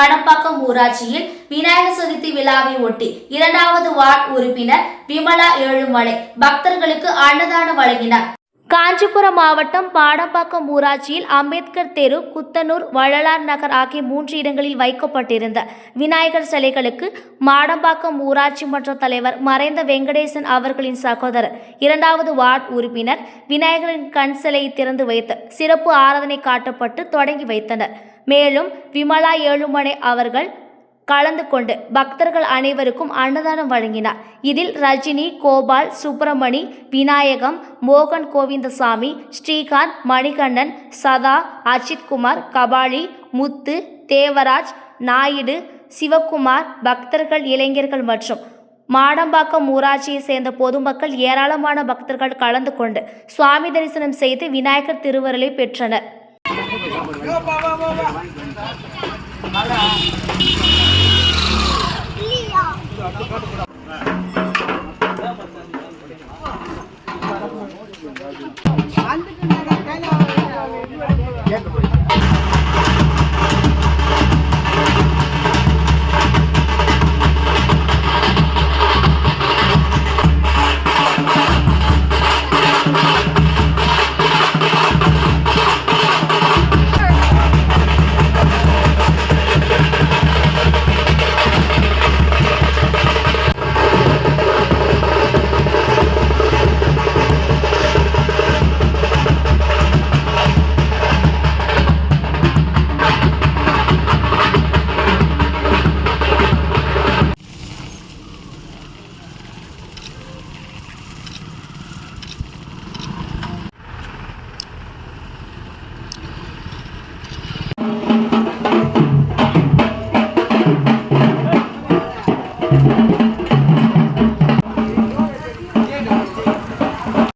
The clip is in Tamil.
பாடம்பாக்கம் ஊராட்சியில் விநாயகர் சதுர்த்தி விழாவை ஒட்டி 2வது வார்டு உறுப்பினர் விமலா ஏழுமலை பக்தர்களுக்கு அன்னதானம் வழங்கினார். காஞ்சிபுரம் மாவட்டம் பாடம்பாக்கம் ஊராட்சியில் அம்பேத்கர் தெரு, குத்தனூர், வள்ளலார் நகர் ஆகிய 3 இடங்களில் வைக்கப்பட்டிருந்த விநாயகர் சிலைகளுக்கு மாடம்பாக்கம் ஊராட்சி மன்ற தலைவர் மறைந்த வெங்கடேசன் அவர்களின் சகோதரர் 2வது வார்டு உறுப்பினர் விநாயகரின் கண் சிலையை திறந்து வைத்து சிறப்பு ஆராதனை காட்டப்பட்டு தொடங்கி வைத்தனர். மேலும் விமலா ஏழுமலை அவர்கள் கலந்து கொண்டு பக்தர்கள் அனைவருக்கும் அன்னதானம் வழங்கினார். இதில் ரஜினி, கோபால், சுப்பிரமணி, விநாயகம், மோகன் கோவிந்தசாமி, ஸ்ரீகாந்த், மணிகண்டன், சதா, அஜித்குமார், கபாலி, முத்து, தேவராஜ், நாயுடு, சிவக்குமார், பக்தர்கள், இளைஞர்கள் மற்றும் மாடம்பாக்கம் ஊராட்சியை சேர்ந்த பொதுமக்கள் ஏராளமான பக்தர்கள் கலந்து கொண்டு சுவாமி தரிசனம் செய்து விநாயகர் திருவருளை பெற்றனர்.